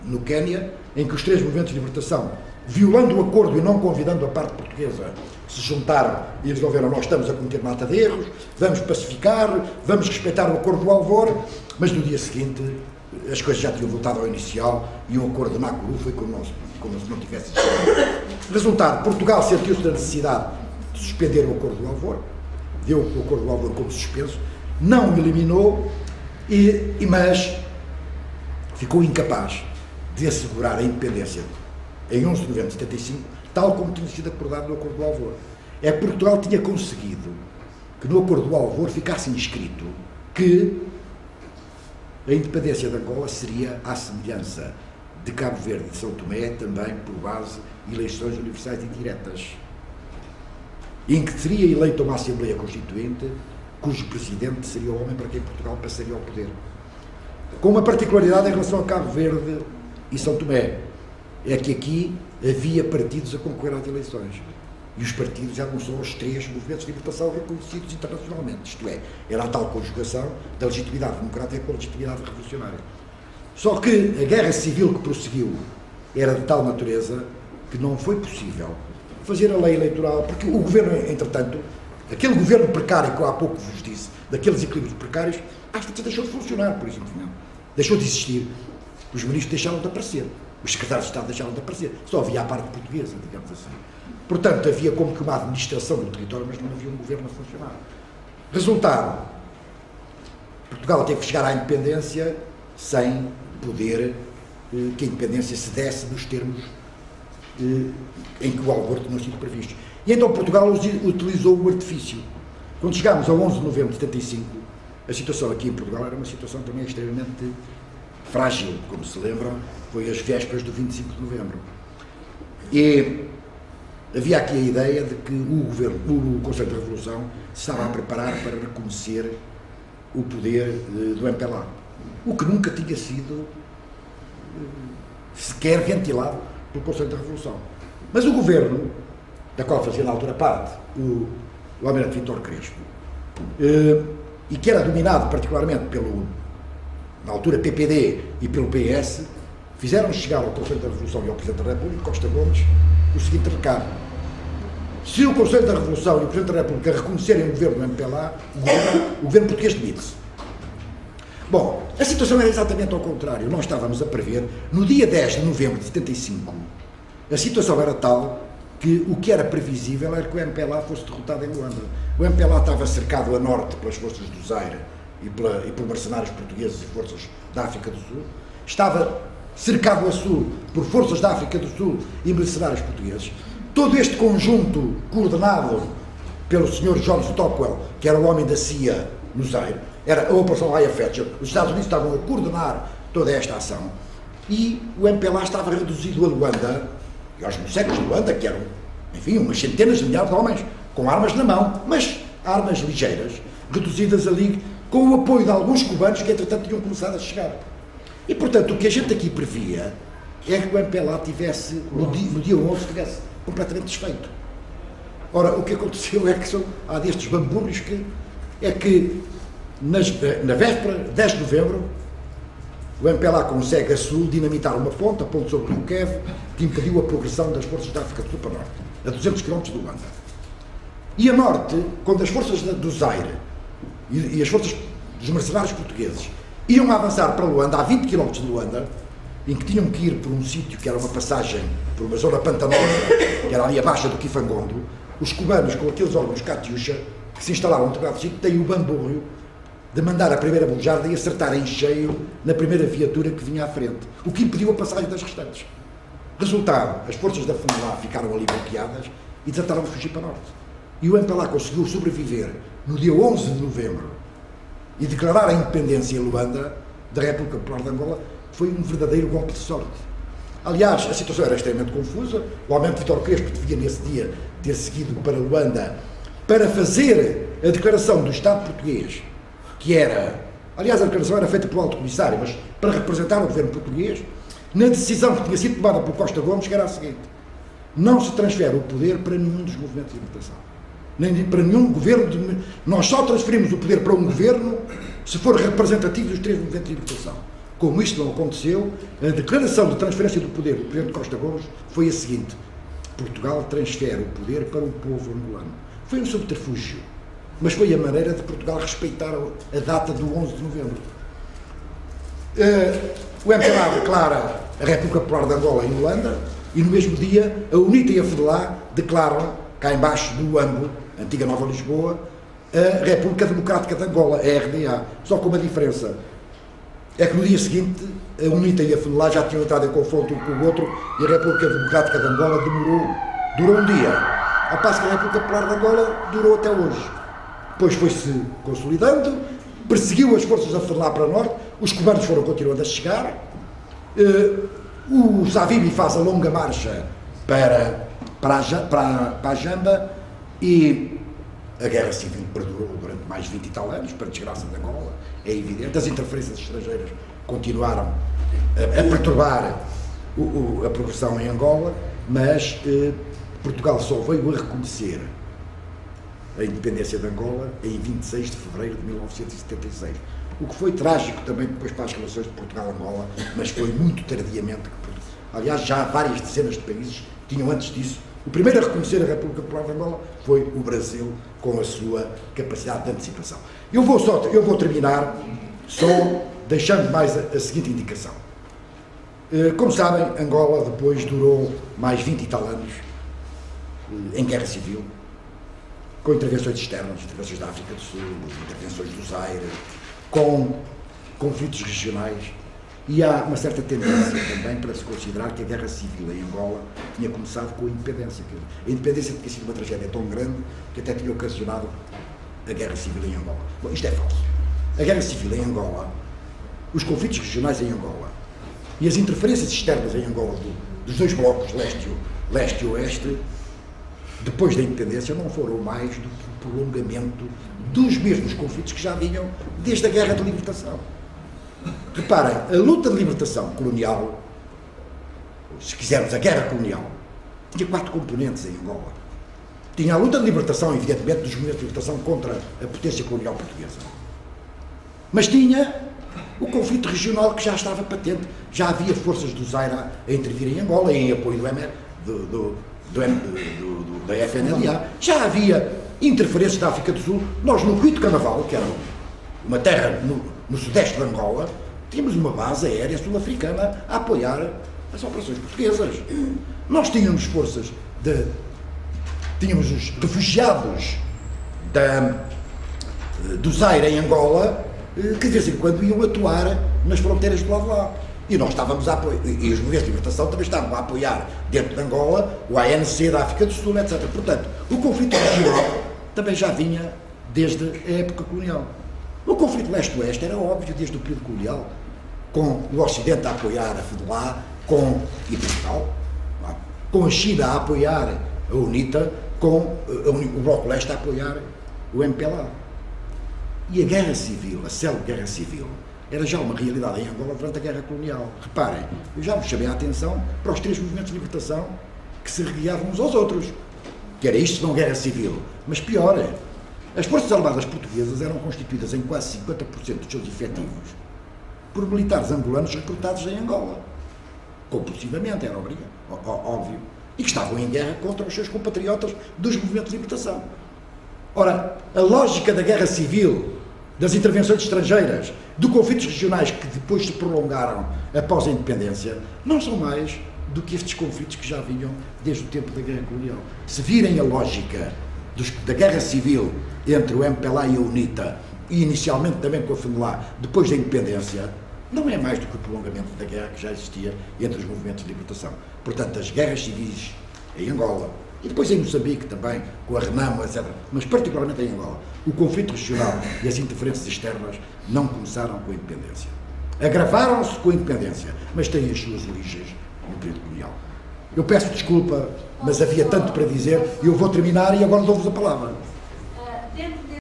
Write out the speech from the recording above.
no Quénia, em que os três movimentos de libertação, violando o acordo e não convidando a parte portuguesa, se juntaram e resolveram: nós estamos a cometer mata de erros, vamos pacificar, vamos respeitar o acordo do Alvor, mas no dia seguinte as coisas já tinham voltado ao inicial e o acordo de Nakuru foi como se não tivesse existido. Resultado: Portugal sentiu-se da necessidade de suspender o acordo do Alvor, deu o acordo do Alvor como suspenso, não o eliminou, mas ficou incapaz de assegurar a independência em 11 de novembro de 75, tal como tinha sido acordado no acordo do Alvor. É que Portugal tinha conseguido que no acordo do Alvor ficasse inscrito que a independência de Angola seria à semelhança de Cabo Verde e de São Tomé, também por base de eleições universais e diretas, em que seria eleita uma Assembleia Constituinte, cujo presidente seria o homem para quem Portugal passaria ao poder. Com uma particularidade em relação a Cabo Verde e São Tomé, é que aqui havia partidos a concorrer às eleições. E os partidos eram só os três movimentos de libertação reconhecidos internacionalmente. Isto é, era a tal conjugação da legitimidade democrática com a legitimidade revolucionária. Só que a guerra civil que prosseguiu era de tal natureza que não foi possível fazer a lei eleitoral, porque o governo, entretanto, aquele governo precário que eu há pouco vos disse, daqueles equilíbrios precários, às vezes deixou de funcionar, por exemplo. Deixou de existir. Os ministros deixaram de aparecer. Os secretários de Estado deixaram de aparecer. Só havia a parte portuguesa, digamos assim. Portanto, havia como que uma administração do território, mas não havia um governo a funcionar. Resultado: Portugal teve que chegar à independência sem poder que a independência se desse nos termos em que o Alvor tinha sido previsto. E então Portugal utilizou o artifício. Quando chegámos a 11 de novembro de 75, a situação aqui em Portugal era uma situação também extremamente frágil, como se lembram, foi as vésperas do 25 de novembro. E havia aqui a ideia de que o Conselho da Revolução se estava a preparar para reconhecer o poder do MPLA, o que nunca tinha sido sequer ventilado pelo Conselho da Revolução. Mas o governo, da qual fazia na altura parte o almirante Vítor Crespo, e que era dominado particularmente pelo, na altura, PPD e pelo PS, fizeram chegar ao Conselho da Revolução e ao Presidente da República, Costa Gomes, o seguinte recado: se o Conselho da Revolução e o Presidente da República reconhecerem o governo do MPLA, o governo português demite-se. Bom, a situação era exatamente ao contrário. Nós estávamos a prever, no dia 10 de novembro de 75, a situação era tal que o que era previsível era que o MPLA fosse derrotado em Luanda. O MPLA estava cercado a norte pelas forças do Zaire e por mercenários portugueses e forças da África do Sul, estava cercado a sul por forças da África do Sul e mercenários portugueses. Todo este conjunto, coordenado pelo Sr. John Stockwell, que era o homem da CIA no Zaire, era a Operação Raya Fletcher. Os Estados Unidos estavam a coordenar toda esta ação e o MPLA estava reduzido a Luanda, e aos morcegos de Luanda, que eram, enfim, umas centenas de milhares de homens com armas na mão, mas armas ligeiras, reduzidas ali com o apoio de alguns cubanos que, entretanto, tinham começado a chegar. E, portanto, o que a gente aqui previa é que o MPLA tivesse, no dia 11, estivesse completamente desfeito. Ora, o que aconteceu é que há destes bambúrios que na véspera, 10 de novembro, o MPLA consegue a sul dinamitar uma ponte, a ponte sobre o Rio Queve, que impediu a progressão das forças da África do Sul para norte, a 200 km de Luanda. E a norte, quando as forças do Zaire e as forças dos mercenários portugueses iam avançar para Luanda, a 20 km de Luanda, em que tinham que ir por um sítio que era uma passagem por uma zona pantanosa, que era ali abaixo do Kifangondo, os cubanos, com aqueles órgãos Catiuxa, que se instalaram no determinado sítio, têm o bambúrrio de mandar a primeira bujarda e acertar em cheio na primeira viatura que vinha à frente, o que impediu a passagem das restantes. Resultado: as forças da FUNLA ficaram ali bloqueadas e tentaram fugir para norte. E o MPLA conseguiu sobreviver no dia 11 de novembro e declarar a independência em Luanda da República Popular de Angola. Foi um verdadeiro golpe de sorte. Aliás, a situação era extremamente confusa. O almirante Vítor Crespo devia nesse dia ter seguido para Luanda para fazer a declaração do Estado português, que era, aliás, a declaração era feita pelo Alto Comissário, mas para representar o governo português, na decisão que tinha sido tomada por Costa Gomes, que era a seguinte: não se transfere o poder para nenhum dos movimentos de libertação, nem para nenhum governo, nós só transferimos o poder para um governo se for representativo dos três movimentos de libertação. como isto não aconteceu, a declaração de transferência do poder do Presidente Costa Gomes foi a seguinte: Portugal transfere o poder para o povo angolano. Foi um subterfúgio, mas foi a maneira de Portugal respeitar a data do 11 de novembro. O MPLA declara a República Popular de Angola em Luanda, e no mesmo dia a UNITA e a FEDELA declaram, cá embaixo do ANGO, antiga Nova Lisboa, a República Democrática de Angola, a RDA. Só com uma diferença: é que no dia seguinte a UNITA e a FEDELA já tinham entrado em confronto um com o outro, e a República Democrática de Angola durou um dia, ao passo que a República Popular de Angola durou até hoje. Depois foi-se consolidando, perseguiu as forças da FEDELA para o norte, os comandos foram continuando a chegar, o Savimbi faz a longa marcha para a Jamba, e a guerra civil perdurou durante mais de 20 e tal anos, para a desgraça de Angola, é evidente. As interferências estrangeiras continuaram a perturbar a progressão em Angola, mas Portugal só veio a reconhecer a independência de Angola em 26 de fevereiro de 1976. O que foi trágico também depois para as relações de Portugal-Angola, mas foi muito tardiamente. Aliás, já várias dezenas de países tinham antes disso. O primeiro a reconhecer a República Popular de Angola foi o Brasil, com a sua capacidade de antecipação. Eu vou terminar só deixando mais a seguinte indicação. Como sabem, Angola depois durou mais 20 e tal anos em guerra civil, com intervenções externas, intervenções da África do Sul, intervenções do Zaire, com conflitos regionais, e há uma certa tendência também para se considerar que a guerra civil em Angola tinha começado com a independência. A independência tinha sido uma tragédia tão grande que até tinha ocasionado a guerra civil em Angola. Bom, isto é falso. A guerra civil em Angola, os conflitos regionais em Angola e as interferências externas em Angola dos dois blocos, leste e oeste, depois da independência, não foram mais do que o prolongamento dos mesmos conflitos que já vinham desde a Guerra de Libertação. Reparem, a luta de libertação colonial, se quisermos a guerra colonial, tinha 4 componentes em Angola. Tinha a luta de libertação, evidentemente, dos movimentos de libertação contra a potência colonial portuguesa. Mas tinha o conflito regional que já estava patente. Já havia forças do Zaire a intervir em Angola, em apoio da FNLA. Já havia interferências da África do Sul. Nós, no Cuito Canaval, que era uma terra no sudeste de Angola, tínhamos uma base aérea sul-africana a apoiar as operações portuguesas. Nós tínhamos tínhamos os refugiados do Zaire em Angola, que de vez em quando iam atuar nas fronteiras do lado de lá. E nós estávamos a apoiar, e os movimentos de libertação também estavam a apoiar dentro de Angola o ANC da África do Sul, etc. Portanto, o conflito regional também já vinha desde a época colonial. O conflito leste-oeste era óbvio desde o período colonial, com o Ocidente a apoiar a FEDELA e Portugal, com a China a apoiar a UNITA, com o Bloco Leste a apoiar o MPLA. E a guerra civil, a célebre guerra civil, era já uma realidade em Angola durante a guerra colonial. Reparem, eu já vos chamei a atenção para os 3 movimentos de libertação que se reguiavam uns aos outros. Que era isto, não guerra civil. Mas pior é, as Forças Armadas Portuguesas eram constituídas em quase 50% dos seus efetivos por militares angolanos recrutados em Angola. Compulsivamente, era óbvio. E que estavam em guerra contra os seus compatriotas dos movimentos de libertação. Ora, a lógica da guerra civil, das intervenções estrangeiras, de conflitos regionais que depois se prolongaram após a independência, não são mais do que estes conflitos que já vinham desde o tempo da guerra colonial. Se virem a lógica da guerra civil entre o MPLA e a UNITA, e inicialmente também com a FEDELA, depois da independência, não é mais do que o prolongamento da guerra que já existia entre os movimentos de libertação. Portanto, as guerras civis em Angola, e depois em Moçambique também, com a Renamo, etc., mas particularmente em Angola, o conflito regional e as interferências externas não começaram com a independência. Agravaram-se com a independência, mas têm as suas origens no período colonial. Eu peço desculpa, mas havia tanto para dizer, e eu vou terminar e agora dou-vos a palavra.